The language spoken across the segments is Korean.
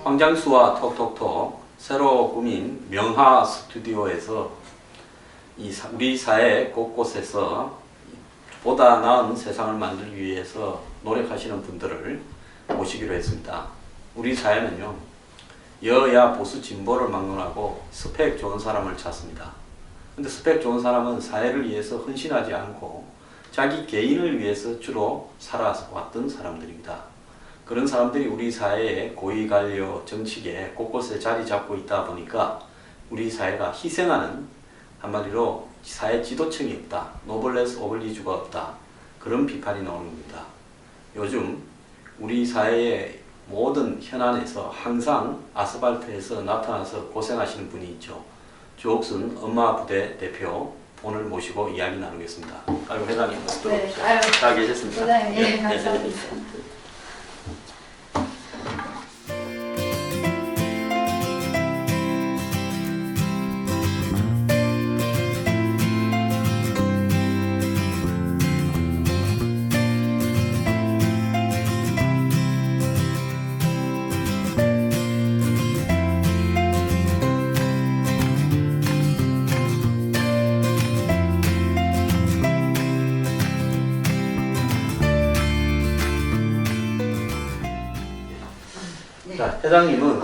황장수와 톡톡톡 새로 꾸민 명하 스튜디오에서 우리 사회 곳곳에서 보다 나은 세상을 만들기 위해서 노력하시는 분들을 모시기로 했습니다. 우리 사회는요, 여야 보수 진보를 막론하고 스펙 좋은 사람을 찾습니다. 근데 스펙 좋은 사람은 사회를 위해서 헌신하지 않고 자기 개인을 위해서 주로 살아왔던 사람들입니다. 그런 사람들이 우리 사회의 고위관료 정치계 곳곳에 자리 잡고 있다 보니까 우리 사회가 희생하는, 한마디로 사회 지도층이 없다, 노블레스 오블리주가 없다, 그런 비판이 나오는 겁니다. 요즘 우리 사회의 모든 현안에서 항상 아스팔트에서 나타나서 고생하시는 분이 있죠. 주옥순 엄마부대 대표 오늘 모시고 이야기 나누겠습니다. 아이고, 회장님 네, 다 계셨습니까? 회장님, 예, 감사합니다. 자, 회장님은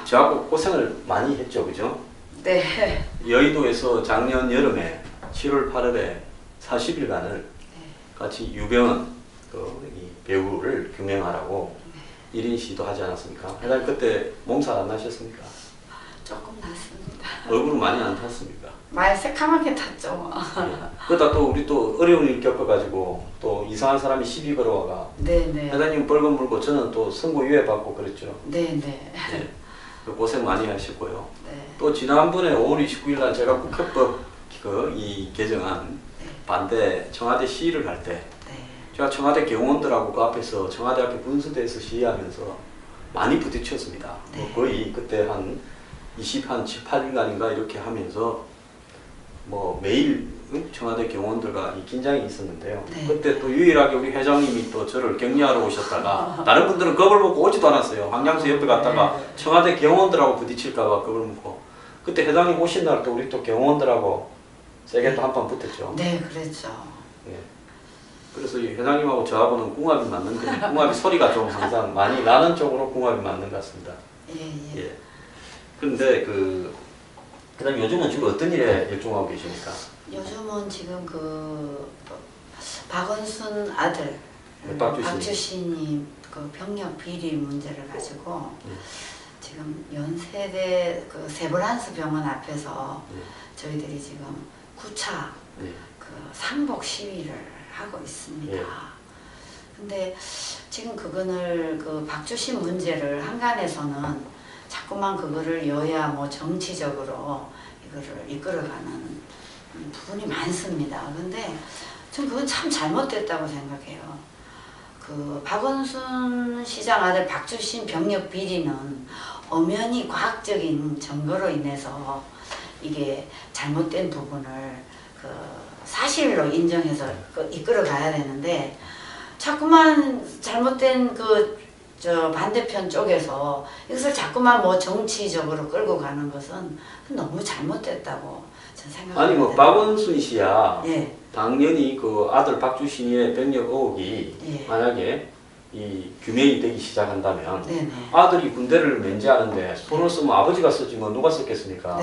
저하고 고생을 많이 했죠, 그죠? 네. 여의도에서 작년 여름에 7월 8일에 40일간을 같이 유병헌 이 배우를 규명하라고 1인 시도 하지 않았습니까? 회장님 그때 몸살 안 나셨습니까? 조금 났습니다. 얼굴은 많이 안 탔습니까? 많이 새카맣게 탔죠. 그러다 또 우리 또 어려운 일 겪어가지고 또 이상한 사람이 시비 걸어와가 네네. 회장님 벌금 물고 저는 또 선고유예 받고 그랬죠. 네네. 네. 고생 많이 하셨고요. 네. 또 지난번에 5월 29일 날 제가 국회법 이 개정안 반대 청와대 시위를 할 때 제가 청와대 경호원들하고 그 앞에서 청와대 앞에 분수대에서 시위하면서 많이 부딪혔습니다. 네. 거의 그때 한 28일간인가 이렇게 하면서 뭐 매일 청와대 경호원들과 이 긴장이 있었는데요. 네. 그때 또 유일하게 우리 회장님이 또 저를 격려하러 오셨다가 다른 분들은 겁을 먹고 오지도 않았어요. 황장수 옆에 갔다가 네. 청와대 경호원들하고 부딪힐까봐 겁을 먹고, 그때 회장님 오신 날 또 우리 또 경호원들하고 세게 또 한판 붙었죠. 네, 그랬죠. 예. 그래서 이 회장님하고 저하고는 궁합이 맞는 데 궁합이 소리가 좀 항상 많이 나는 쪽으로 궁합이 맞는 것 같습니다. 예. 예. 그런데 그다음 요즘은 주로 어떤 일에 열중하고 계십니까? 요즘은 지금 박원순 아들 박주신이 그 병력 비리 문제를 가지고 지금 연세대 세브란스 병원 앞에서 저희들이 지금 9차 그 상복 시위를 하고 있습니다. 근데 지금 그거를 박주신 문제를 한간에서는 자꾸만 그거를 여야 뭐 정치적으로 이거를 이끌어가는 부분이 많습니다. 근데 전 그건 참 잘못됐다고 생각해요. 박원순 시장 아들 박주신 병력 비리는 엄연히 과학적인 증거로 인해서 이게 잘못된 부분을 사실로 인정해서 이끌어가야 되는데 자꾸만 잘못된 반대편 쪽에서 이것을 자꾸만 뭐 정치적으로 끌고 가는 것은 너무 잘못됐다고 저는 생각합니다. 아니 뭐 박원순 씨야 예. 당연히 그 아들 박주신의 병력 의혹이 만약에 이 규명이 되기 시작한다면 아들이 군대를 면제하는데 손을 쓰면 아버지가 쓰지 뭐 누가 썼겠습니까?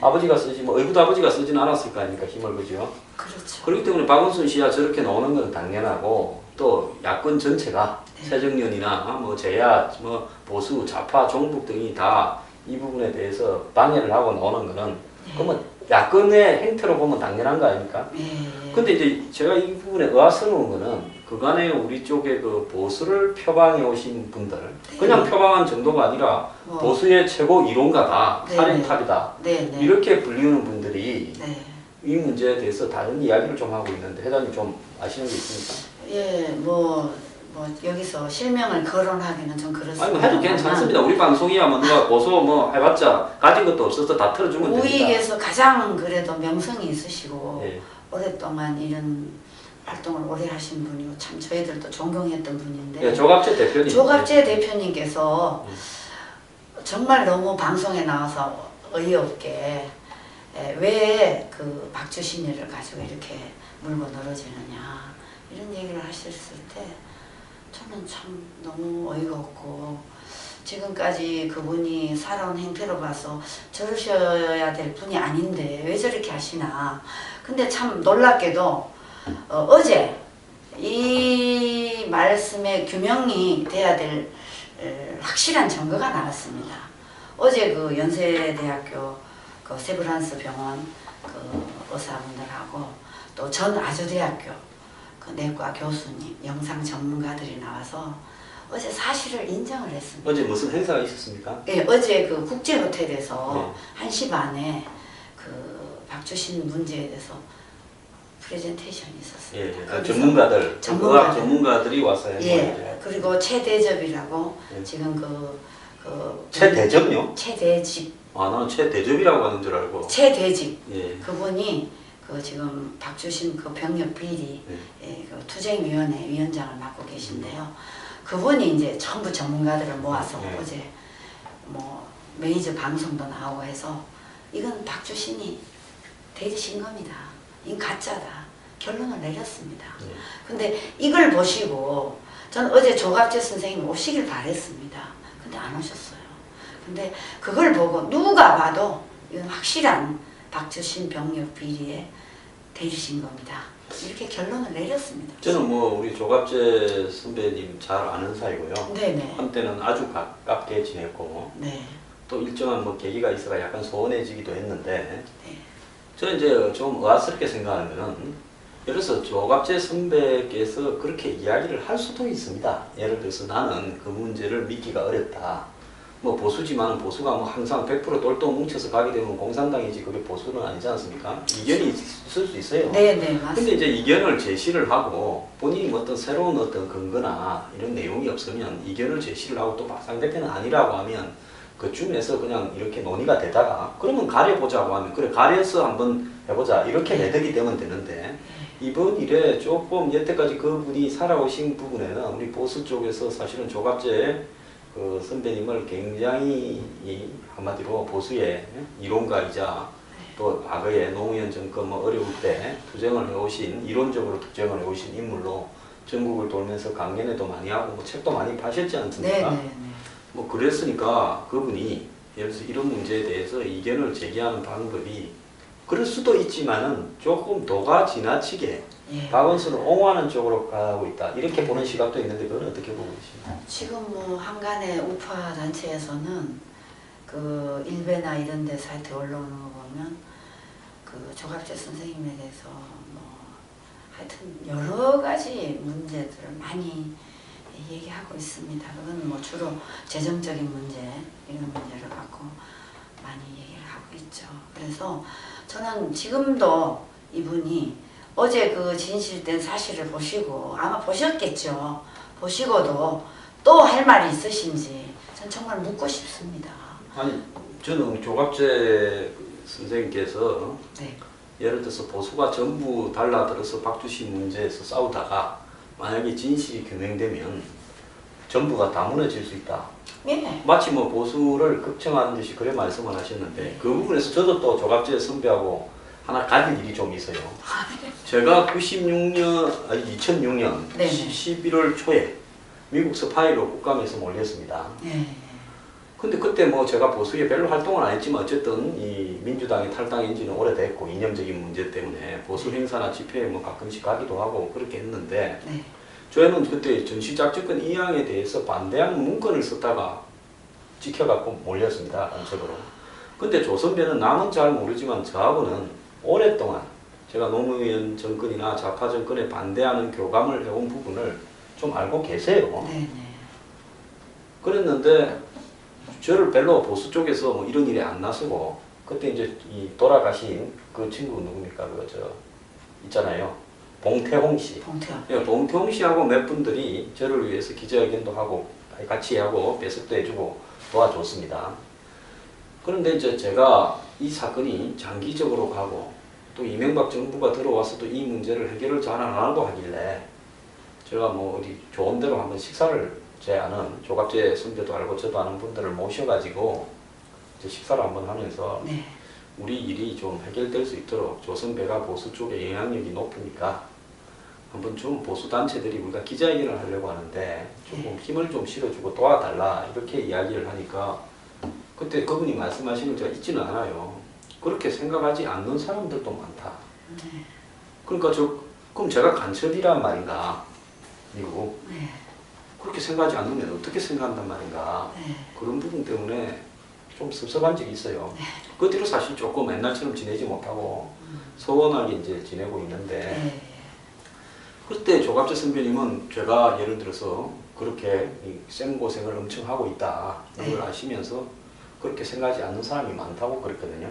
아버지가 쓰지 뭐 의붓 아버지가 쓰지는 않았을 거 아닙니까? 힘을, 그죠? 그렇죠. 그렇기 때문에 박원순 씨야 저렇게 나오는 건 당연하고, 또 야권 전체가 새정년이나 뭐 제야 뭐 보수 좌파 종북 등이 다 이 부분에 대해서 방해를 하고 나오는 거는 그러면 야권의 행태로 보면 당연한 거 아닙니까? 근데 이제 제가 이 부분에 의아스러운 거는 그간에 우리 쪽에 보수를 표방해 오신 분들, 그냥 표방한 정도가 아니라 보수의 최고 이론가다, 살인탑이다, 이렇게 불리우는 분들이 이 문제에 대해서 다른 이야기를 좀 하고 있는데 회장님 좀 아시는 게 있습니까? 예, 뭐 여기서 실명을 거론하기는 좀 그렇습니다. 아니 뭐 해도 괜찮습니다. 우리 방송이야 뭐 누가 고소 뭐 해봤자 가진 것도 없어서 다 털어주면 됩니다. 우익에서 가장 그래도 명성이 있으시고 오랫동안 이런 활동을 오래 하신 분이고 참 저희들도 존경했던 분인데 조갑재 대표님. 조갑재 대표님께서 정말 너무 방송에 나와서 어이없게 왜 그 박주신이를 가지고 이렇게 물고 늘어지느냐 이런 얘기를 하셨을 때 저는 참 너무 어이가 없고 지금까지 그분이 살아온 행태로 봐서 저러셔야 될 분이 아닌데 왜 저렇게 하시나. 근데 참 놀랍게도 어제 이 말씀의 규명이 돼야 될 확실한 증거가 나왔습니다. 어제 그 연세대학교 그 세브란스 병원 그 의사분들하고 또 전 아주대학교 그 내과 교수님, 영상 전문가들이 나와서 어제 사실을 인정을 했습니다. 어제 무슨 행사가 있었습니까? 예, 어제 그 국제호텔에서 네. 1시 반에 그 박주신 문제에 대해서 프레젠테이션이 있었어요. 예, 전문가들, 의학 전문가들이 와서 한 예, 거예요. 그리고 최대접이라고 예. 지금 최대접요? 최대집. 아, 나는 최대접이라고 하는 줄 알고. 최대집. 예. 그분이 그 지금 박주신 그 병력 비리 그 투쟁위원회 위원장을 맡고 계신데요. 그분이 이제 전부 전문가들을 모아서 어제 뭐 메이저 방송도 나오고 해서 이건 박주신이 대리신 겁니다. 이건 가짜다. 결론을 내렸습니다. 근데 이걸 보시고 전 어제 조갑재 선생님 오시길 바랬습니다. 근데 안 오셨어요. 근데 그걸 보고 누가 봐도 이건 확실한 박주신 병력 비리의 대리신 겁니다. 이렇게 결론을 내렸습니다. 저는 뭐 우리 조갑재 선배님 잘 아는 사이고요. 네네. 한때는 아주 가깝게 지냈고 네. 또 일정한 뭐 계기가 있어가 약간 소원해지기도 했는데 네. 저는 이제 좀 의아스럽게 생각하면은 예를 들어서 조갑재 선배께서 그렇게 이야기를 할 수도 있습니다. 예를 들어서 나는 그 문제를 믿기가 어렵다. 뭐 보수지만 보수가 뭐 항상 100% 똘똘 뭉쳐서 가게 되면 공산당이지 그게 보수는 아니지 않습니까? 이견이 있을 수 있어요. 네네 맞습니다. 근데 이제 이견을 제시를 하고 본인이 뭐 어떤 새로운 어떤 근거나 이런 내용이 없으면 이견을 제시를 하고 또 상대편은 아니라고 하면 그쯤에서 그냥 이렇게 논의가 되다가 그러면 가려보자고 하면 그래 가려서 한번 해보자 이렇게 매듭이 되면 되는데 이번 일에 조금 여태까지 그분이 살아오신 부분에는 우리 보수 쪽에서 사실은 조갑재 그 선배님을 굉장히 한마디로 보수의 이론가이자 또 과거에 노무현 정권 뭐 어려울 때 투쟁을 해오신 이론적으로 투쟁을 해오신 인물로 전국을 돌면서 강연회도 많이 하고 뭐 책도 많이 파셨지 않습니까? 네네네. 뭐 그랬으니까 그분이 예를 들어서 이런 문제에 대해서 이견을 제기하는 방법이 그럴 수도 있지만은 조금 도가 지나치게 예. 박원순을 옹호하는 쪽으로 가고 있다 이렇게 보는 시각도 있는데 그건 어떻게 보고 계십니까? 지금 뭐 한간의 우파 단체에서는 그 일베나 이런 데 사이트에 올라오는 거 보면 그 조갑재 선생님에 대해서 뭐 하여튼 여러 가지 문제들을 많이 얘기하고 있습니다. 그건 뭐 주로 재정적인 문제 이런 문제를 갖고 많이 얘기를 하고 있죠. 그래서 저는 지금도 이분이 어제 그 진실된 사실을 보시고 아마 보셨겠죠. 보시고도 또 할 말이 있으신지 전 정말 묻고 싶습니다. 아니 저는 조갑재 선생님께서 네. 예를 들어서 보수가 전부 달라들어서 박주신 문제에서 싸우다가 만약에 진실이 규명되면 전부가 다 무너질 수 있다. 예. 마치 뭐 보수를 극청하는 듯이 그래 말씀을 하셨는데 그 부분에서 저도 또 조갑재 선배하고 하나 가질 일이 좀 있어요. 제가 2006년 네네. 11월 초에 미국 스파이로 국감에서 몰렸습니다. 네. 근데 그때 뭐 제가 보수에 별로 활동을 안 했지만 어쨌든 이 민주당이 탈당한 지는 오래됐고 이념적인 문제 때문에 보수 행사나 집회에 뭐 가끔씩 가기도 하고 그렇게 했는데 네. 저희는 그때 전시작전권 이양에 대해서 반대하는 문건을 썼다가 찍혀갖고 몰렸습니다. 단체로. 근데 조 선배는 남은 잘 모르지만 저하고는 오랫동안 제가 노무현 정권이나 좌파 정권에 반대하는 교감을 해온 부분을 좀 알고 계세요. 네네. 그랬는데 저를 별로 보수 쪽에서 뭐 이런 일에 안 나서고 그때 이제 이 돌아가신 그 친구 누굽니까? 그 저 있잖아요. 봉태홍 씨. 봉태호. 예, 봉태홍 씨하고 몇 분들이 저를 위해서 기자회견도 하고 같이 하고 배석도 해주고 도와줬습니다. 그런데 이제 제가 이 사건이 장기적으로 가고 또 이명박 정부가 들어와서도 이 문제를 해결을 잘 안 하고 하길래 제가 뭐 어디 좋은 데로 한번 식사를 제 아는 조갑재 선배도 알고 저도 아는 분들을 모셔가지고 이제 식사를 한번 하면서 네. 우리 일이 좀 해결될 수 있도록 조선배가 보수 쪽에 영향력이 높으니까 한번 좀 보수 단체들이 우리가 기자회견을 하려고 하는데 조금 힘을 좀 실어주고 도와달라 이렇게 이야기를 하니까 그때 그분이 말씀하신 걸 제가 잊지는 않아요. 그렇게 생각하지 않는 사람들도 많다. 네. 그러니까 그럼 제가 간첩이란 말인가? 미국 네. 그렇게 생각하지 않으면 어떻게 생각한단 말인가? 네. 그런 부분 때문에 좀 섭섭한 적이 있어요. 네. 그 뒤로 사실 조금 옛날처럼 지내지 못하고 서운하게 이제 지내고 있는데 네. 그때 조갑재 선배님은 제가 예를 들어서 그렇게 생 고생을 엄청 하고 있다 이런 걸 아시면서 그렇게 생각하지 않는 사람이 많다고 그랬거든요.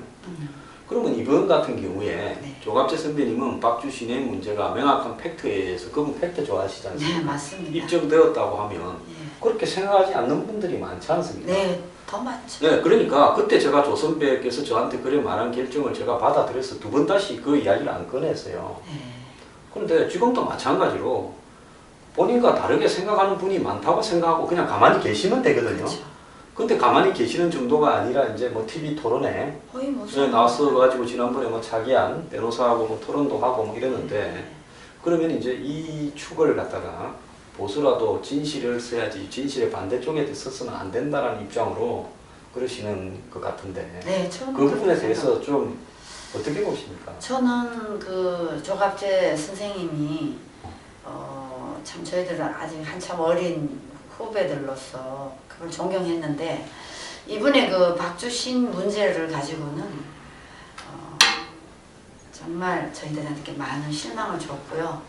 그러면 이번 같은 경우에 조갑재 선배님은 박주신의 문제가 명확한 팩트에 의해서 그분 팩트 좋아하시지 않습니까? 네, 맞습니다. 입증되었다고 하면 네. 그렇게 생각하지 않는 분들이 많지 않습니까? 네, 더 많죠. 네, 그러니까 그때 제가 조 선배께서 저한테 그래 말한 결정을 제가 받아들여서 두 번 다시 그 이야기를 안 꺼냈어요. 네. 그런데 지금도 마찬가지로 본인과 다르게 생각하는 분이 많다고 생각하고 그냥 가만히 계시면 되거든요. 그렇죠. 근데 가만히 계시는 정도가 아니라 이제 뭐 TV 토론에 거의 무슨 나와서 가지고 지난번에 뭐 차기한 변호사하고 뭐 토론도 하고 뭐 이랬는데 그러면 이제 이 축을 갖다가 보수라도 진실을 써야지 진실의 반대쪽에 서서는 안 된다라는 입장으로 그러시는 것 같은데 네, 저는 그 부분에 그렇게 대해서 좀 어떻게 보십니까? 저는 그 조갑재 선생님이 참 저희들은 아직 한참 어린 후배들로서 그걸 존경했는데 이분의 그 박주신 문제를 가지고는 정말 저희들한테 많은 실망을 줬고요.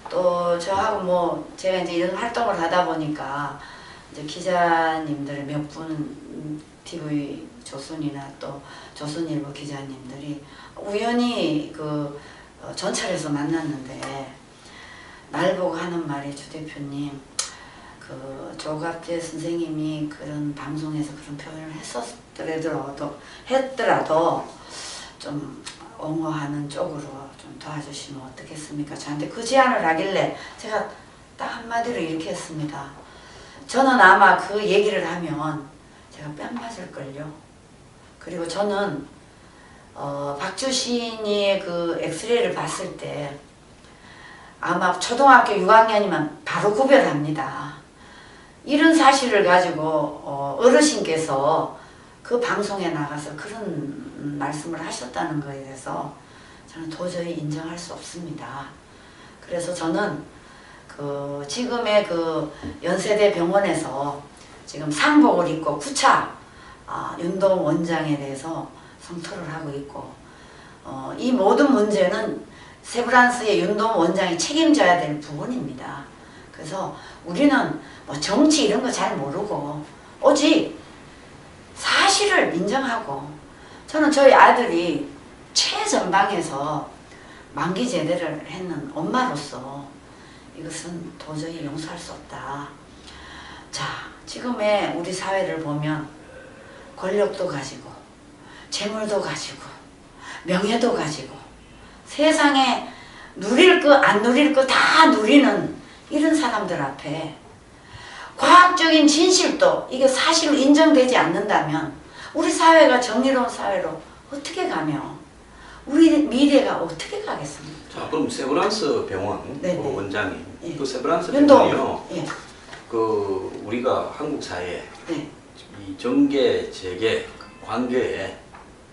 또 저하고 뭐 제가 이제 이런 활동을 하다 보니까 이제 기자님들 몇 분 TV 조선이나 또 조선일보 기자님들이 우연히 그 전철에서 만났는데 날 보고 하는 말이 주 대표님 그 조갑재 선생님이 그런 방송에서 그런 표현을 했더라도 좀 옹호하는 쪽으로 좀 도와주시면 어떻겠습니까? 저한테 그 제안을 하길래 제가 딱 한마디로 이렇게 했습니다. 저는 아마 그 얘기를 하면 제가 뺨 맞을걸요. 그리고 저는 박주신이 그 엑스레이를 봤을 때 아마 초등학교 6학년이면 바로 구별합니다. 이런 사실을 가지고 어르신께서 그 방송에 나가서 그런 말씀을 하셨다는 것에 대해서 저는 도저히 인정할 수 없습니다. 그래서 저는 그 지금의 그 연세대 병원에서 지금 상복을 입고 9차 윤동 원장에 대해서 성토를 하고 있고 이 모든 문제는 세브란스의 윤동 원장이 책임져야 될 부분입니다. 그래서 우리는 뭐 정치 이런 거 잘 모르고 오직 사실을 인정하고 저는 저희 아들이 최전방에서 만기 제대를 했는 엄마로서 이것은 도저히 용서할 수 없다. 자, 지금의 우리 사회를 보면 권력도 가지고 재물도 가지고 명예도 가지고 세상에 누릴 거 안 누릴 거 다 누리는 이런 사람들 앞에 과학적인 진실도 이게 사실로 인정되지 않는다면 우리 사회가 정의로운 사회로 어떻게 가며 우리 미래가 어떻게 가겠습니까? 자, 그럼 세브란스 병원 네네. 그 원장님, 예. 그 세브란스 윤동. 병원이요. 예. 그 우리가 한국 사회에 네. 이 정계, 재계, 관계에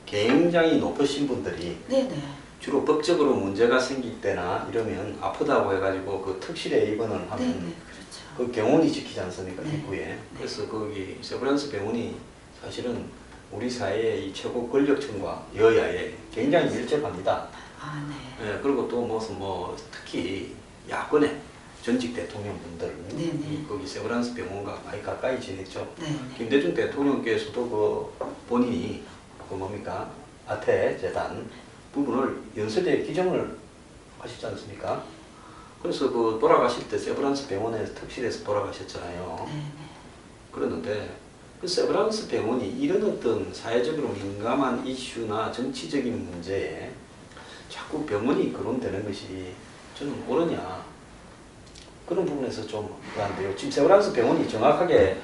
굉장히 높으신 분들이 네네. 주로 법적으로 문제가 생길 때나 이러면 아프다고 해가지고 그 특실에 입원을 하면 네네. 그렇죠. 그 병원이 지키지 않습니까? 네. 입구에. 그래서 거기 세브란스 병원이 사실은 우리 사회의 이 최고 권력층과 여야에 굉장히 밀접합니다. 아, 네. 예, 그리고 또 무슨 뭐 특히 야권의 전직 대통령분들 네네. 거기 세브란스 병원과 많이 가까이 지냈죠. 네네. 김대중 대통령께서도 그 본인이 그 뭡니까 아태 재단 부분을 연세대에 기증을 하시지 않습니까? 그래서 그 돌아가실 때 세브란스 병원에서 특실에서 돌아가셨잖아요. 네네. 그랬는데 그 세브란스 병원이 이런 어떤 사회적으로 민감한 이슈나 정치적인 문제에 자꾸 병원이 거론되는 것이 저는 옳으냐 그런 부분에서 좀 그런데요. 지금 세브란스 병원이 정확하게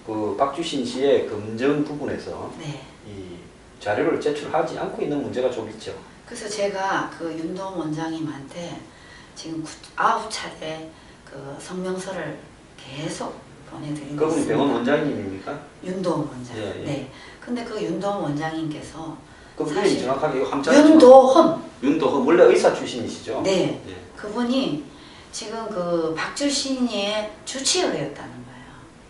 그 박주신 씨의 검증 부분에서 네. 이 자료를 제출하지 않고 있는 문제가 좀 있죠. 그래서 제가 그 윤도원 원장님한테 지금 9차례 그 성명서를 계속 보내드리고 그분이 있습니다. 병원 원장님입니까? 윤도원 원장. 예, 예. 네. 근데 그 윤도원 원장님께서 그분이 사실 정확하게 함자 윤도헌. 원래 의사 출신이시죠? 네. 예. 그분이 지금 그 박주신이의 주치의였다는 거예요.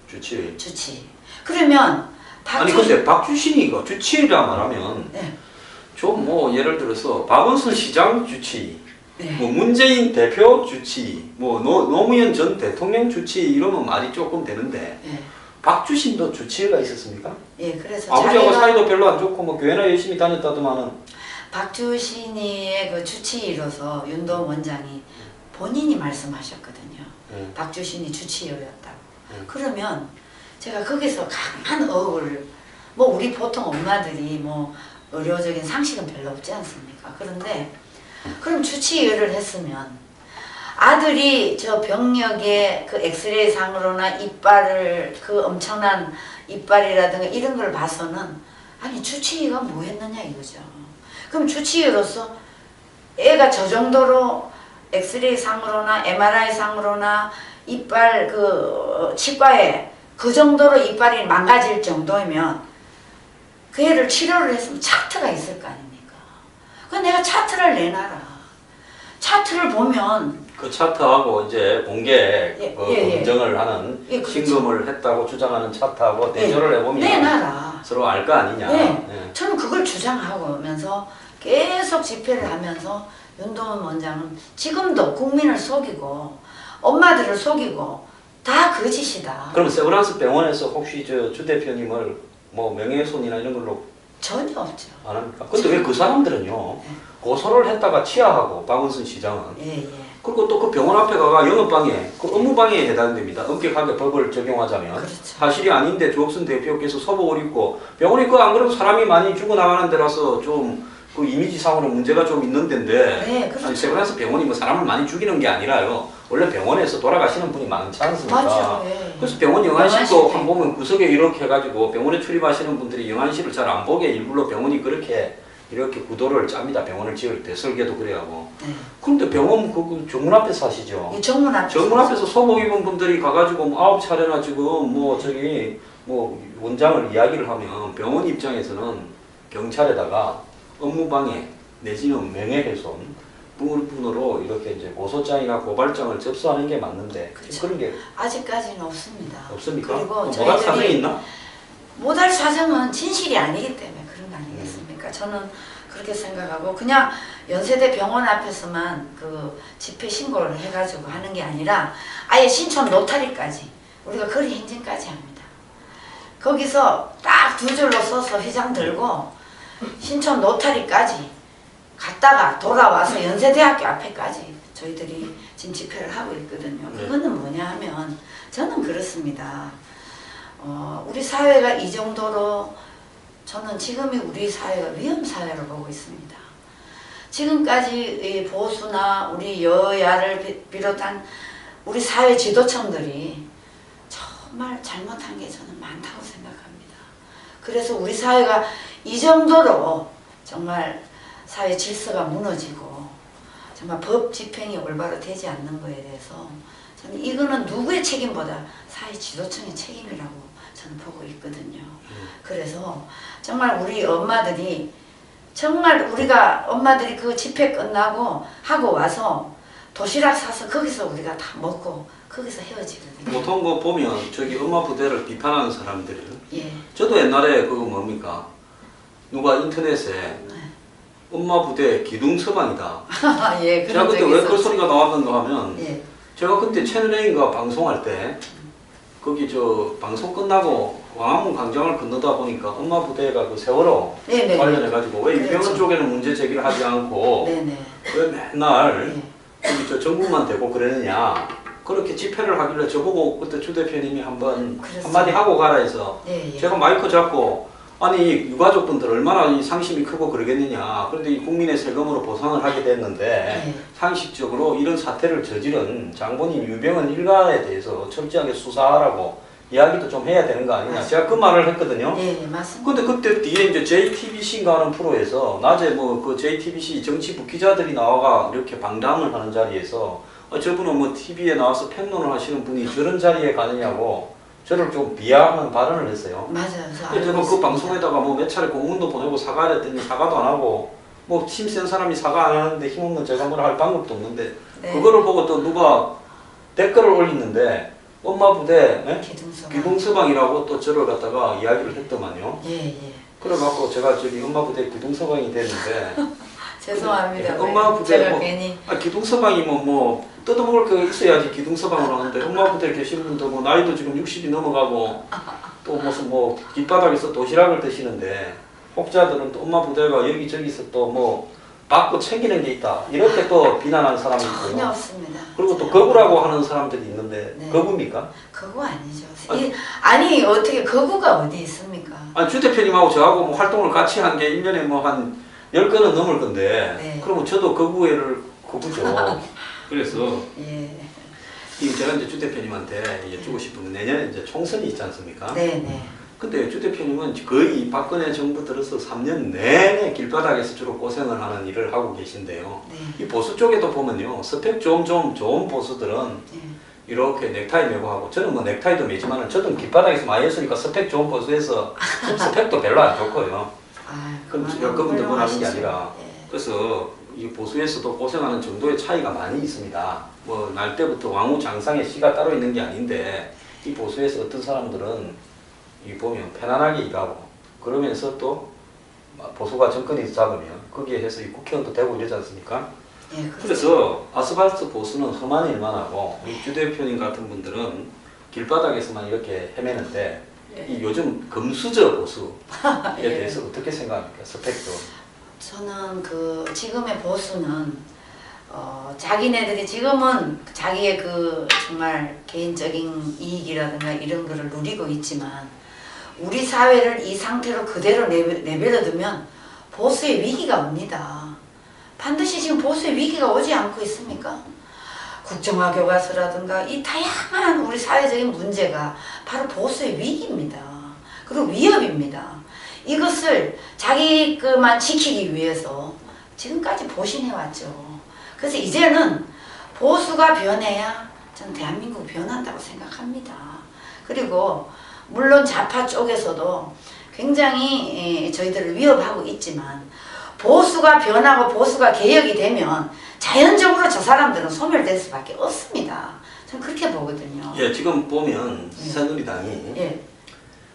주치의. 주치. 그러면 아니 근데 박주신이가 주치의라 말하면 네. 좀 뭐 예를 들어서 박원순 시장 주치의, 네. 뭐 문재인 대표 주치의, 뭐 노무현 전 대통령 주치의 이러면 말이 조금 되는데 네. 박주신도 주치의가 있었습니까? 예, 그래서 아버지하고 사이도 별로 안 좋고 뭐 교회나 열심히 다녔다더만은. 박주신이의 그 주치의로서 윤도원 원장이 본인이 말씀하셨거든요. 예. 박주신이 주치의였다고. 예. 그러면 제가 거기서 강한 어을, 뭐 우리 보통 엄마들이 뭐 의료적인 상식은 별로 없지 않습니까? 그런데 그럼 주치의를 했으면 아들이 저 병력의 그 엑스레이 상으로나 이빨을 그 엄청난 이빨이라든가 이런 걸 봐서는 아니 주치의가 뭐 했느냐 이거죠. 그럼 주치의로서 애가 저 정도로 엑스레이 상으로나 MRI 상으로나 이빨 그 치과에 그 정도로 이빨이 망가질 정도면 그 애를 치료를 했으면 차트가 있을 거 아닙니까? 그 내가 차트를 내놔라. 차트를 보면 그 차트하고 이제 공개 예, 그 예, 예. 검증을 하는 예, 그렇죠. 신금을 했다고 주장하는 차트하고 대조를 해보면 내놔라. 서로 알 거 아니냐. 네. 예. 저는 그걸 주장하면서 계속 집회를 하면서 윤도원 원장은 지금도 국민을 속이고 엄마들을 속이고 다 거짓이다. 그럼 세브란스 병원에서 혹시 저 주 대표님을 뭐 명예훼손이나 이런 걸로 전혀 없죠. 안 합니까? 근데 왜 그 사람들은요 고소를 했다가 취하하고 박원순 시장은 예, 예. 그리고 또 그 병원 앞에 가가 영업방해, 그 업무방해에 해당됩니다. 엄격하게 법을 적용하자면. 그렇죠. 사실이 아닌데 조업순 대표께서 소복을 입고 병원이 그 안 그래도 사람이 많이 죽어나가는 데라서 좀 그 이미지상으로 문제가 좀 있는 데인데 네, 그렇죠. 아니, 세브란스 병원이 뭐 사람을 많이 죽이는 게 아니라요. 원래 병원에서 돌아가시는 분이 많지 않습니까? 맞죠. 예. 그래서 병원 영안실도 영안실. 한 보면 구석에 이렇게 해가지고 병원에 출입하시는 분들이 영안실을 잘 안 보게 일부러 병원이 그렇게 이렇게 구도를 짭니다. 병원을 지을 때 설계도 그래야 하고. 네. 그런데 병원 그 정문 앞에서 하시죠. 이 정문 앞에서. 정문 앞에서 소복 입은 분들이 가가지고 뭐 9차례나 지금 뭐 저기 뭐 원장을 이야기를 하면 병원 입장에서는 경찰에다가 업무방해 내지는 명예훼손 부분으로 이렇게 이제 고소장이나 고발장을 접수하는 게 맞는데 그렇죠. 그런 게 아직까지는 없습니다. 없습니까? 그리고 모달 사정이 저희들이 있나? 모달 사정은 진실이 아니기 때문에 그런 거 아니겠습니까? 저는 그렇게 생각하고 그냥 연세대 병원 앞에서만 그 집회 신고를 해가지고 하는 게 아니라 아예 신촌 노타리까지 우리가 거리 행진까지 합니다. 거기서 딱 두 줄로 서서 휘장 들고 신촌 노타리까지 갔다가 돌아와서 연세대학교 앞에까지 저희들이 지금 집회를 하고 있거든요. 네. 그거는 뭐냐 하면 저는 그렇습니다. 우리 사회가 이 정도로 저는 지금이 우리 사회가 위험 사회로 보고 있습니다. 지금까지 이 보수나 우리 여야를 비롯한 우리 사회 지도층들이 정말 잘못한 게 저는 많다고 생각합니다. 그래서 우리 사회가 이 정도로 정말 사회 질서가 무너지고 정말 법 집행이 올바로 되지 않는 거에 대해서 저는 이거는 누구의 책임보다 사회 지도층의 책임이라고 저는 보고 있거든요. 그래서 정말 우리 엄마들이 정말 우리가 엄마들이 그 집회 끝나고 하고 와서 도시락 사서 거기서 우리가 다 먹고 거기서 헤어지거든요. 보통 거 보면 저기 엄마 부대를 비판하는 사람들이 예. 저도 옛날에 그거 뭡니까 누가 인터넷에 네. 엄마 부대 기둥 서방이다. 예, 제가 그런 그때 적이 왜 그 있었죠. 소리가 나왔는가 하면 예. 제가 그때 채널A인가 방송할 때 거기 저 방송 끝나고 광화문 광장을 건너다 보니까 엄마 부대가 그 세월호 네네. 관련해가지고 왜 그렇죠. 입병원 쪽에는 문제 제기를 하지 않고 네네. 왜 맨날 예. 여기 저 정부만 대고 그러느냐 그렇게 집회를 하길래 저보고 그때 주 대표님이 한번 그랬어요. 한마디 하고 가라 해서 예, 예. 제가 마이크 잡고 아니 유가족분들 얼마나 이 상심이 크고 그러겠느냐. 그런데 이 국민의 세금으로 보상을 하게 됐는데 네. 상식적으로 이런 사태를 저지른 장본인 유병헌 일가에 대해서 철저하게 수사하라고 이야기도 좀 해야 되는 거 아니냐. 제가 그 말을 했거든요. 네, 맞습니다. 근데 그때 뒤에 이제 JTBC인가 하는 프로에서 낮에 뭐 그 JTBC 정치부 기자들이 나와가 이렇게 방담을 하는 자리에서 저분은 뭐 TV에 나와서 평론을 하시는 분이 저런 자리에 가느냐고 저를 좀 비하하는 발언을 했어요. 맞아요. 근데 저는 그 방송에다가 뭐 몇 차례 공문도 보내고 사과를 했더니 사과도 안 하고 뭐 힘센 사람이 사과 안 하는데 힘없는 제가 뭐라 할 방법도 없는데 네. 그거를 보고 또 누가 댓글을 올리는데 엄마 부대 기둥서방이라고 또 저를 갖다가 이야기를 했더만요. 예, 예. 그래갖고 제가 저기 엄마 부대 기둥서방이 됐는데 죄송합니다. 엄마 부대 제가 뭐, 괜히 기둥서방이면 뭐 뜯어먹을 게 있어야지 기둥서방을 하는데 엄마 부대에 계신 분도 뭐 나이도 지금 60이 넘어가고 또 무슨 뭐 길바닥에서 도시락을 드시는데 혹자들은 또 엄마 부대가 여기저기서 또 뭐 받고 챙기는 게 있다 이렇게 또 비난하는 사람이 전혀 있고요. 없습니다. 그리고 또 거부라고 하는 사람들이 있는데 네. 거부입니까? 거구 아니죠. 아니 어떻게 거구가 어디 있습니까? 아니 주 대표님하고 저하고 뭐 활동을 같이 한 게 1년에 뭐 한 10건은 넘을 건데 네. 그러면 저도 거부를 거부죠. 그래서 예. 이 제가 이제 주 대표님한테 여쭈고 싶은 건 내년에 이제 총선이 있지 않습니까? 네, 네. 근데 주 대표님은 거의 박근혜 정부 들어서 3년 내내 길바닥에서 주로 고생을 하는 일을 하고 계신데요. 네. 이 보수 쪽에도 보면요. 스펙 좀 좋은 보수들은 네. 이렇게 넥타이 메고 하고 저는 뭐 넥타이도 매지만은 저도 길바닥에서 많이 했으니까 스펙 좋은 보수에서 스펙도 별로 안 좋고요. 아, 그럼 그분들 원하는 게 아니라 그래서 이 보수에서도 고생하는 정도의 차이가 많이 있습니다. 뭐 날 때부터 왕후장상의 씨가 따로 있는 게 아닌데 이 보수에서 어떤 사람들은 이 보면 편안하게 일하고 그러면서 또 보수가 정권이 잡으면 거기에 해서 이 국회의원도 되고 이러지 않습니까? 예, 그렇죠. 그래서 아스팔트 보수는 험한 일만 하고 우리 주 대표님 같은 분들은 길바닥에서만 이렇게 헤매는데 이 요즘 금수저 보수에 예. 대해서 어떻게 생각합니까? 스펙도. 저는 그 지금의 보수는 자기네들이 지금은 자기의 그 정말 개인적인 이익이라든가 이런 거를 누리고 있지만 우리 사회를 이 상태로 그대로 내버려두면 보수의 위기가 옵니다. 반드시 지금 보수의 위기가 오지 않고 있습니까? 국정화 교과서라든가 이 다양한 우리 사회적인 문제가 바로 보수의 위기입니다. 그리고 위협입니다. 이것을 자기 것만 지키기 위해서 지금까지 보신해왔죠. 그래서 이제는 보수가 변해야 저는 대한민국 변한다고 생각합니다. 그리고 물론 좌파 쪽에서도 굉장히 저희들을 위협하고 있지만 보수가 변하고 보수가 개혁이 되면 자연적으로 저 사람들은 소멸될 수밖에 없습니다. 저는 그렇게 보거든요. 예, 지금 보면 새누리당이 예.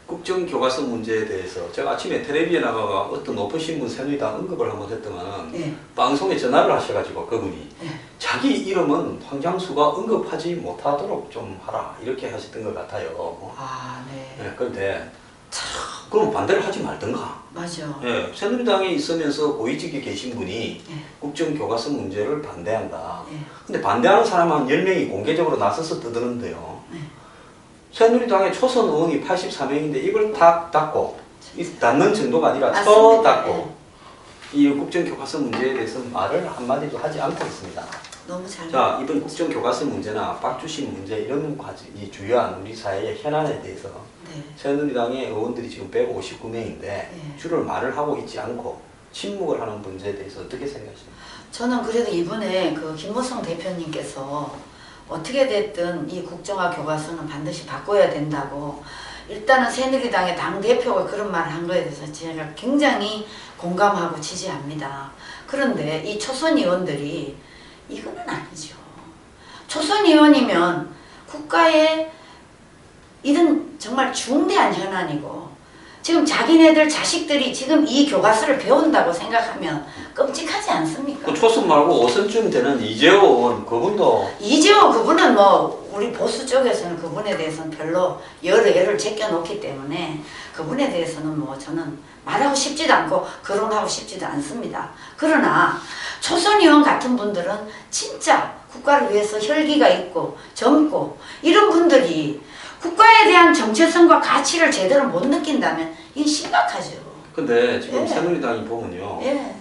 국정교과서 문제에 대해서 제가 아침에 텔레비에 나가가 어떤 높으신 분 새누리당 언급을 한번 했더만 예. 방송에 전화를 하셔가지고 그분이 예. 자기 이름은 황장수가 언급하지 못하도록 좀 하라 이렇게 하셨던 것 같아요. 아, 네. 예, 그런데 그럼 반대를 하지 말든가. 맞아. 예, 새누리당에 있으면서 고위직에 계신 분이 예. 국정교과서 문제를 반대한다. 예. 근데 반대하는 사람 한 10명이 공개적으로 나서서 떠드는데요. 예. 새누리당의 초선 의원이 84명인데 이걸 다 닫고 닫는 정도가 아니라 맞습니다. 쳐 닫고 이 국정교과서 문제에 대해서는 말을 한마디도 하지 않고 있습니다. 너무 잘. 자, 이번 국정교과서 문제나 박주신 문제 이런 이 주요한 우리 사회의 현안에 대해서 네. 새누리당의 의원들이 지금 159명인데 주를 말을 하고 있지 않고 침묵을 하는 문제에 대해서 어떻게 생각하십니까? 저는 그래도 이번에 그 김무성 대표님께서 어떻게 됐든 이 국정화 교과서는 반드시 바꿔야 된다고 일단은 새누리당의 당대표가 그런 말을 한 거에 대해서 제가 굉장히 공감하고 지지합니다. 그런데 이 초선 의원들이 이거는 아니죠. 초선 의원이면 국가의 이런 정말 중대한 현안이고 지금 자기네들 자식들이 지금 이 교과서를 배운다고 생각하면 끔찍하지 않습니까? 그 초선 말고 5선쯤 되는 이재호 의원 그분도 이재호 그분은 뭐 우리 보수 쪽에서는 그분에 대해서는 별로 여러 애를 제껴놓기 때문에 그분에 대해서는 뭐 저는 말하고 싶지도 않고 거론하고 싶지도 않습니다. 그러나 초선 의원 같은 분들은 진짜 국가를 위해서 혈기가 있고 젊고 이런 분들이 국가에 대한 정체성과 가치를 제대로 못 느낀다면 이게 심각하죠. 근데 지금 예. 새누리당이 보면요. 예.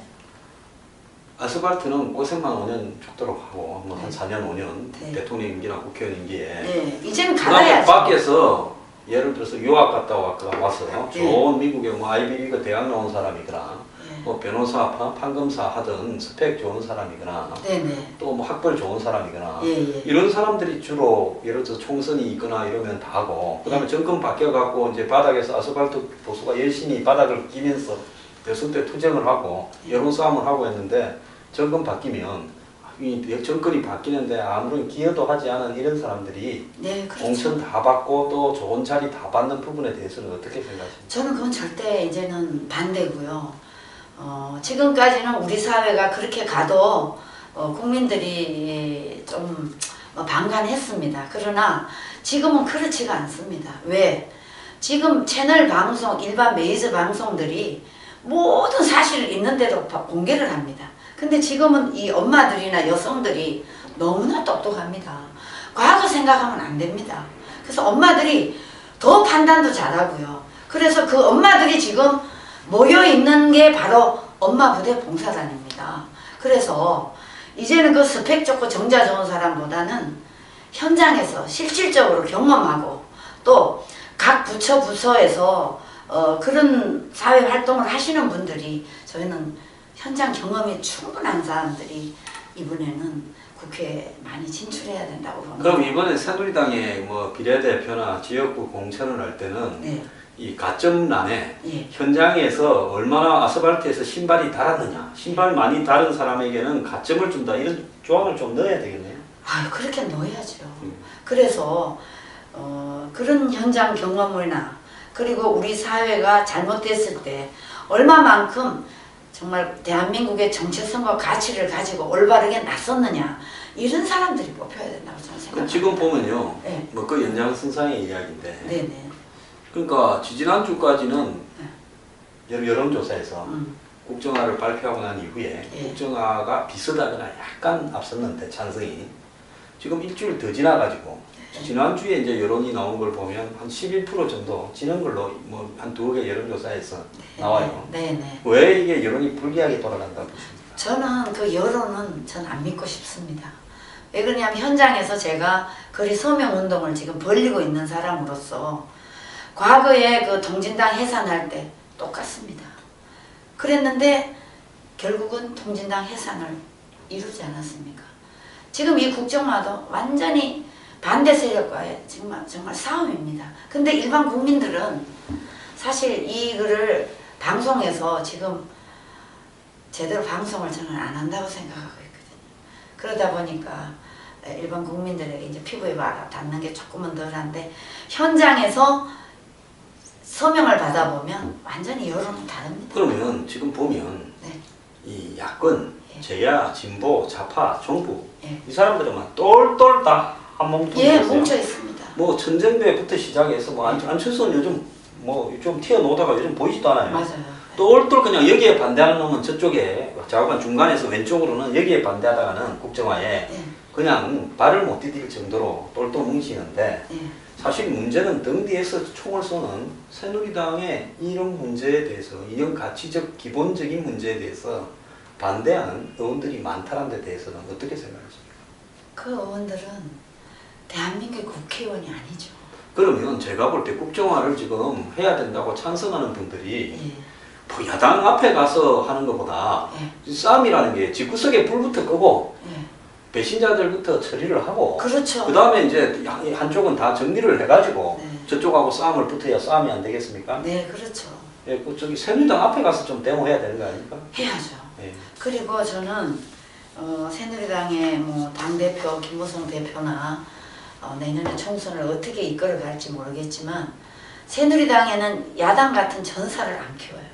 아스팔트는 고생만 5년 죽도록 하고 뭐 한 네. 4년 5년 네. 대통령 임기나 국회의원 임기에 네. 이제는 그다음에 갈아야죠. 밖에서 예를 들어서 유학 갔다 와서 네. 좋은 미국의 뭐 아이비리그 대학 나온 사람이거나 네. 뭐 변호사, 판검사 하든 스펙 좋은 사람이거나 네네. 또 뭐 학벌 좋은 사람이거나 예, 예. 이런 사람들이 주로 예를 들어서 총선이 있거나 이러면 다 하고 그다음에 예. 정권 바뀌어갖고 이제 바닥에서 아스팔트 보수가 열심히 바닥을 끼면서 대선 때 투쟁을 하고 여론 싸움을 하고 했는데 정권 바뀌면 이 정권이 바뀌는데 아무런 기여도 하지 않은 이런 사람들이 네, 그렇죠. 공천 다 받고 또 좋은 자리 다 받는 부분에 대해서는 어떻게 생각하십니까? 저는 그건 절대 이제는 반대고요. 지금까지는 우리 사회가 그렇게 가도 국민들이 좀 방관했습니다. 그러나 지금은 그렇지가 않습니다. 왜? 지금 채널 방송, 일반 메이저 방송들이 모든 사실을 있는 대로 공개를 합니다. 근데 지금은 이 엄마들이나 여성들이 너무나 똑똑합니다. 과거 생각하면 안 됩니다. 그래서 엄마들이 더 판단도 잘하고요. 그래서 그 엄마들이 지금 모여 있는 게 바로 엄마 부대 봉사단입니다. 그래서 이제는 그 스펙 좋고 정자 좋은 사람보다는 현장에서 실질적으로 경험하고 또 각 부처에서 그런 사회 활동을 하시는 분들이 저희는 현장 경험이 충분한 사람들이 이번에는 국회에 많이 진출해야 된다고 봅니다. 그럼 이번에 새누리당의 뭐 비례대표나 지역구 공천을 할 때는 네. 이 가점란에 예. 현장에서 얼마나 아스팔트에서 신발이 닳았느냐, 신발 많이 닳은 사람에게는 가점을 준다 이런 조항을 좀 넣어야 되겠네요. 아유, 그렇게 넣어야죠. 그래서 그런 현장 경험이나 그리고 우리 사회가 잘못됐을 때 얼마만큼 정말 대한민국의 정체성과 가치를 가지고 올바르게 나섰느냐 이런 사람들이 뽑혀야 된다고 저는 생각합니다. 지금 보면요, 네. 뭐 그 연장선상의 이야기인데, 네네. 그러니까 지지난주까지는 여론조사에서 음. 국정화를 발표하고 난 이후에 예. 국정화가 비슷하거나 약간 앞섰는데 찬성이 지금 일주일 더 지나가지고 지난주에 이제 여론이 나온 걸 보면 한 11% 정도 지는 걸로 뭐 한 두 개 여론조사에서 나와요. 네네. 왜 이게 여론이 불리하게 돌아간다고 보십니까? 저는 그 여론은 전 안 믿고 싶습니다. 왜 그러냐면 현장에서 제가 거리 서명 운동을 지금 벌리고 있는 사람으로서 과거에 그 동진당 해산할 때 똑같습니다. 그랬는데 결국은 동진당 해산을 이루지 않았습니까? 지금 이 국정화도 완전히 반대 세력과의 정말 싸움입니다. 근데 일반 국민들은 사실 이거를 방송에서 지금 제대로 방송을 저는 안 한다고 생각하고 있거든요. 그러다 보니까 일반 국민들에게 이제 피부에 닿는 게 조금은 덜한데 현장에서 서명을 받아보면 완전히 여론은 다릅니다. 그러면 지금 보면 네. 이 야권, 예. 제야, 진보, 좌파, 정부 예. 이 사람들은 막 똘똘 다 한 몸통이 예, 있어요. 뭉쳐 있습니다. 뭐 천정배부터 시작해서 뭐 안철수는 요즘 뭐 좀 튀어나오다가 요즘 보이지도 않아요. 맞아요. 똘똘 그냥 여기에 반대하는 놈은 저쪽에 좌우간 중간에서 왼쪽으로는 여기에 반대하다가는 국정화에 예. 그냥 발을 못 디딜 정도로 똘똘 뭉치는데 예. 사실 문제는 등 뒤에서 총을 쏘는 새누리당의 이런 문제에 대해서 이런 가치적 기본적인 문제에 대해서 반대하는 의원들이 많다는 데 대해서는 어떻게 생각하십니까? 그 의원들은 대한민국의 국회의원이 아니죠. 그러면 제가 볼 때 국정화를 지금 해야 된다고 찬성하는 분들이 예. 뭐 야당 앞에 가서 하는 것보다 예. 싸움이라는 게 집구석에 불부터 끄고 예. 배신자들부터 처리를 하고 그렇죠. 그 다음에 이제 한쪽은 다 정리를 해가지고 네. 저쪽하고 싸움을 붙어야 싸움이 안 되겠습니까? 네, 그렇죠. 예, 그 저기 새누리당 앞에 가서 좀 데모해야 되는 거 아닙니까? 해야죠. 예. 그리고 저는 새누리당의 뭐 당대표 김무성 대표나 내년에 총선을 어떻게 이끌어 갈지 모르겠지만 새누리당에는 야당 같은 전사를 안 키워요.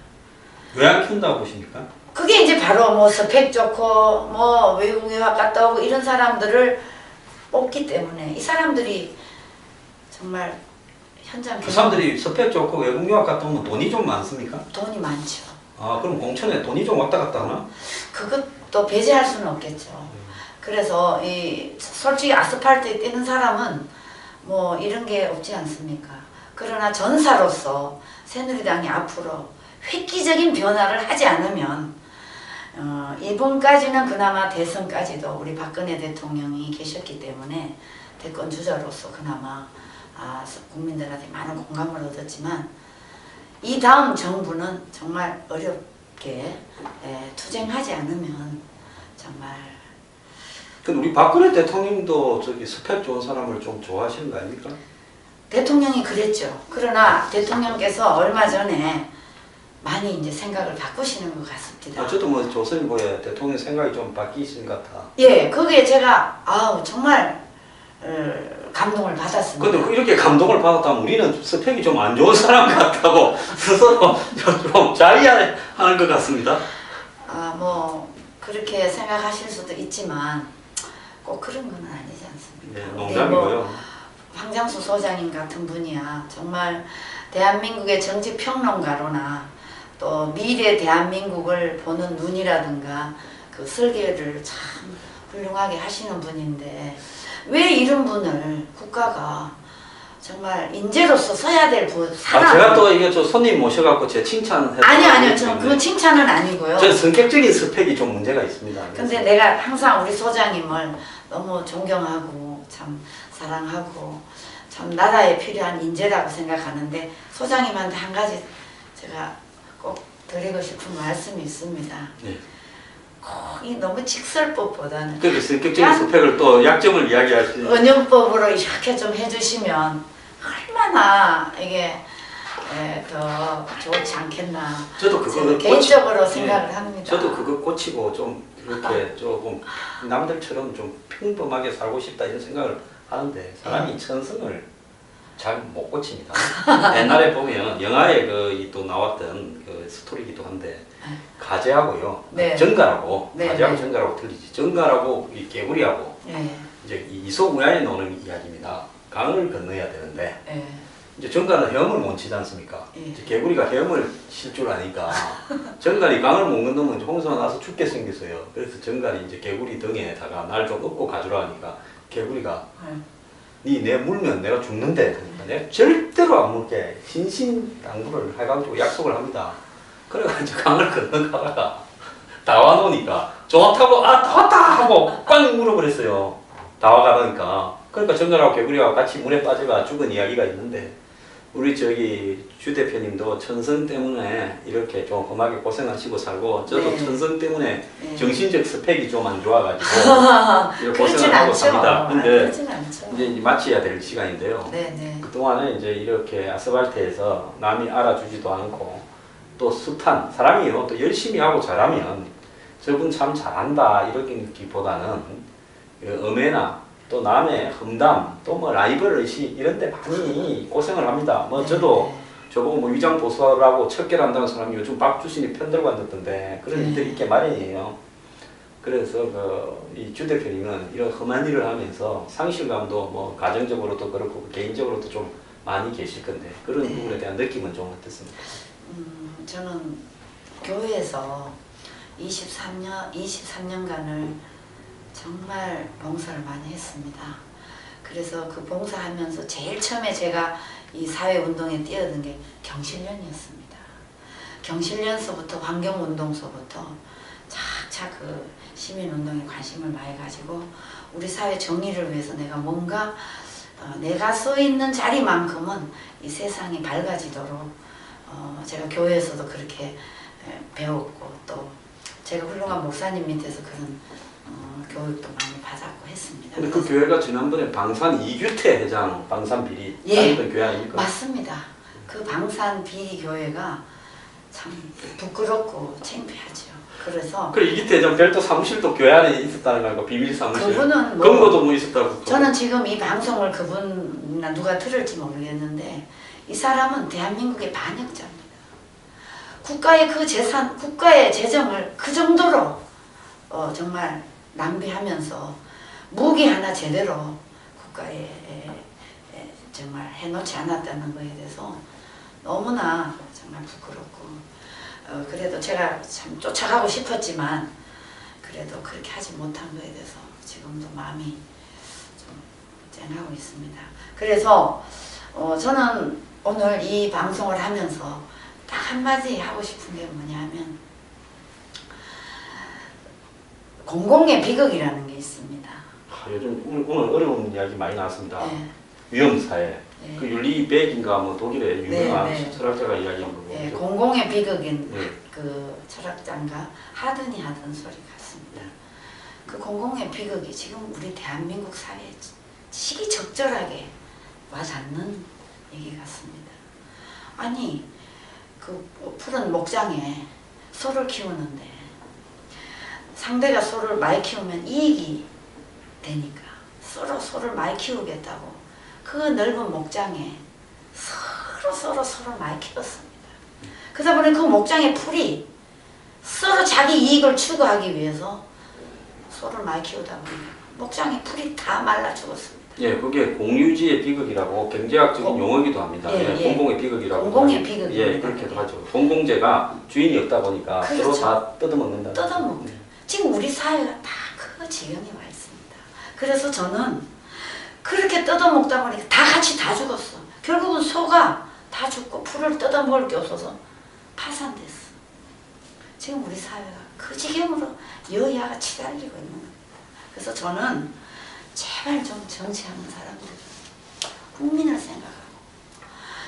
왜 안 키운다고 보십니까? 그게 이제 바로 뭐 스펙 좋고 뭐 외국 유학 갔다 오고 이런 사람들을 뽑기 때문에 이 사람들이 정말 현장 그 사람들이 스펙 좋고 외국 유학 갔다 오면 돈이 좀 많습니까? 돈이 많죠. 아 그럼 공천에 돈이 좀 왔다 갔다 하나? 그것도 배제할 수는 없겠죠. 그래서 이 솔직히 아스팔트에 뛰는 사람은 뭐 이런 게 없지 않습니까? 그러나 전사로서 새누리당이 앞으로 획기적인 변화를 하지 않으면 이번까지는 그나마 대선까지도 우리 박근혜 대통령이 계셨기 때문에 대권 주자로서 그나마 국민들한테 많은 공감을 얻었지만 이 다음 정부는 정말 어렵게 투쟁하지 않으면 정말. 근데 우리 박근혜 대통령도 저기 스펙 좋은 사람을 좀 좋아하시는 거 아닙니까? 대통령이 그랬죠. 그러나 대통령께서 얼마 전에 많이 이제 생각을 바꾸시는 것 같습니다. 저도 뭐 조선일 보에 대통령 생각이 좀 바뀌신 것 같아. 예, 거기에 제가 정말 감동을 받았습니다. 근데 이렇게 감동을 받았다면 우리는 스펙이 좀 안 좋은 사람 같다고 스스로 좀 자의하는 것 같습니다. 뭐 그렇게 생각하실 수도 있지만 꼭 그런 건 아니지 않습니까? 네, 농담이고요. 뭐 황장수 소장님 같은 분이야 정말 대한민국의 정치 평론가로나 또 미래 대한민국을 보는 눈이라든가 그 설계를 참 훌륭하게 하시는 분인데 왜 이런 분을 국가가 정말 인재로서 써야 될 사람. 제가 또 이게 저 손님 모셔갖고 제 칭찬을 아니요, 저 그 칭찬은 아니고요. 저 성격적인 스펙이 좀 문제가 있습니다. 근데 내가 항상 우리 소장님을 너무 존경하고 참 사랑하고 참 나라에 필요한 인재라고 생각하는데 소장님한테 한 가지 제가 꼭 드리고 싶은 말씀이 있습니다. 네. 꼭 너무 직설법보다는 그 성격적인 스펙을 또 약점을 이야기하시는 은연법으로 이렇게 좀 해주시면 얼마나 이게 더 좋지 않겠나. 저도 그거 개인적으로 생각을 합니다. 저도 그거 꽂히고 좀 이렇게 조금 남들처럼 좀 평범하게 살고 싶다 이런 생각을 하는데 사람이 천성을 잘 못 고칩니다. 옛날에 보면 영화에 또 나왔던 그 스토리이기도 한데 가재하고요, 네. 정갈하고 네, 가재하고 네. 정갈하고 틀리지. 정갈하고 이 개구리하고 네. 이제 이소무야에 나오는 이야기입니다. 강을 건너야 되는데 네. 이제 정갈은 헤엄을 못 치지 않습니까? 예. 이제 개구리가 헤엄을 칠 줄 아니까 정갈이 강을 못 건너면 이제 홍수가 나서 죽게 생겼어요. 그래서 정갈이 이제 개구리 등에다가 날 좀 업고 가주라 하니까 개구리가 니 내 물면 내가 죽는데 그러니까 내가 절대로 안 물게 신신당부를 해가지고 약속을 합니다. 그래가지고 강을 건너가다가 다 와놓으니까 좋다고 다 왔다 하고 꽝 물어버렸어요. 다 와가니까. 그러니까 정갈하고 개구리하고 같이 물에 빠져가 죽은 이야기가 있는데 우리 저기 주 대표님도 천성 때문에 이렇게 좀 험하게 고생하시고 살고 저도 네. 천성 때문에 네. 정신적 스펙이 좀 안 좋아가지고 이렇게 그렇진 고생을 하고 않죠. 삽니다. 근데 그렇진 않죠. 이제 마쳐야 될 시간인데요. 네네. 그동안에 이제 이렇게 아스팔트에서 남이 알아주지도 않고 또 숱한 사람이요. 또 열심히 하고 잘하면 저분 참 잘한다 이러기보다는 음해나 또 남의 험담 또 뭐 라이벌 의식 이런 데 많이 고생을 합니다. 뭐 저도 저보고 뭐 위장 보수하라고 척결한다는 사람이 요즘 박주신이 편들고 앉았던데 그런 일들이 있게 마련이에요. 그래서 이 주 대표님은 이런 험한 일을 하면서 상실감도 뭐 가정적으로도 그렇고 개인적으로도 좀 많이 계실 건데 그런 부분에 대한 느낌은 좀 어떻습니까? 저는 교회에서 23년간을 정말 봉사를 많이 했습니다. 그래서 그 봉사하면서 제일 처음에 제가 이 사회운동에 뛰어든 게 경실련이었습니다. 경실련서부터 환경운동서부터 착착 그 시민운동에 관심을 많이 가지고 우리 사회 정의를 위해서 내가 뭔가 내가 서 있는 자리만큼은 이 세상이 밝아지도록 제가 교회에서도 그렇게 배웠고 또 제가 훌륭한 목사님 밑에서 그런 교육도 많이 받았고 했습니다. 근데 그 교회가 지난번에 방산 이규태 회장 방산 비리 다니던 교회 아닙니까? 맞습니다. 그 방산 비리 교회가 참 부끄럽고 창피하죠. 그래서 그래 이규태 회장 별도 사무실도 교회 안에 있었다는 거 아니까 비밀 사무실. 그분은 뭐 근거도 뭐 있었다고. 저는 지금 이 방송을 그분이나 누가 들을지 모르겠는데 이 사람은 대한민국의 반역자입니다. 국가의 그 재산, 국가의 재정을 그 정도로 정말 낭비하면서 무기 하나 제대로 국가에 정말 해놓지 않았다는 거에 대해서 너무나 정말 부끄럽고 그래도 제가 참 쫓아가고 싶었지만 그래도 그렇게 하지 못한 거에 대해서 지금도 마음이 좀 짠하고 있습니다. 그래서 저는 오늘 이 방송을 하면서 딱 한마디 하고 싶은 게 뭐냐면 공공의 비극이라는 게 있습니다. 요즘 오늘 어려운 이야기 많이 나왔습니다. 네. 위험사회. 네. 그 윤리 백인가 뭐 독일의 유명한 네. 철학자가 이야기한 거고. 네, 공공의 비극인 네. 그 철학자인가 하더니 하던 소리 같습니다. 그 공공의 비극이 지금 우리 대한민국 사회에 시기적절하게 와닿는 얘기 같습니다. 아니 그 푸른 목장에 소를 키우는데 상대가 소를 많이 키우면 이익이 되니까 소를 많이 키우겠다고 그 넓은 목장에 서로 많이 키웠습니다. 그러다 보니 그 목장의 풀이 서로 자기 이익을 추구하기 위해서 소를 많이 키우다 보니까 목장의 풀이 다 말라 죽었습니다. 예, 그게 공유지의 비극이라고 경제학적인 용어이기도 합니다. 예, 예. 공공의 비극이라고. 공공의 비극입니다. 예, 그렇게도 하죠. 공공재가 주인이 없다 보니까 그렇죠. 서로 다 뜯어먹는다. 뜯어먹는. 지금 우리 사회가 다 그 지경에 와 있습니다. 그래서 저는 그렇게 뜯어먹다 보니까 다 같이 다 죽었어. 결국은 소가 다 죽고 풀을 뜯어먹을 게 없어서 파산됐어. 지금 우리 사회가 그 지경으로 여야가 치달리고 있는 겁니다. 그래서 저는 제발 좀 정치하는 사람들 국민을 생각하고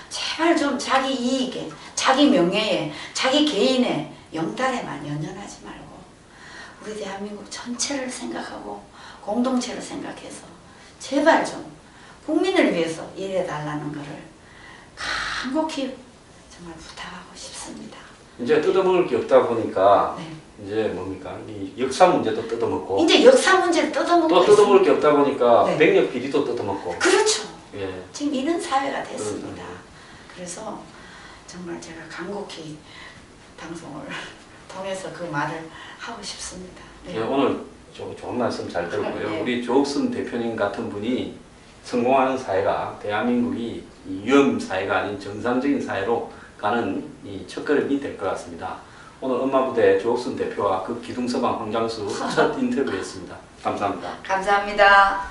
제발 좀 자기 이익에 자기 명예에 자기 개인의 영달에만 연연하지 말고 우리 대한민국 전체를 생각하고 공동체를 생각해서 제발 좀 국민을 위해서 일해달라는 것을 간곡히 정말 부탁하고 싶습니다. 이제 뜯어먹을 게 없다 보니까 네. 이제 뭡니까? 이 역사 문제도 뜯어먹고 이제 역사 문제를 뜯어먹고 또 뜯어먹을 게 없다 보니까 네. 백력 비리도 뜯어먹고. 그렇죠. 예. 지금 이런 사회가 됐습니다. 그렇죠. 그래서 정말 제가 간곡히 방송을 통해서 그 말을 하고 싶습니다. 네. 예, 오늘 좋은 말씀 잘 들었고요. 네. 우리 조옥순 대표님 같은 분이 성공하는 사회가 대한민국이 이 위험 사회가 아닌 정상적인 사회로 가는 이 첫걸음이 될 것 같습니다. 오늘 엄마부대 조옥순 대표와 그 기둥서방 황장수 첫 인터뷰였습니다. 감사합니다. 감사합니다.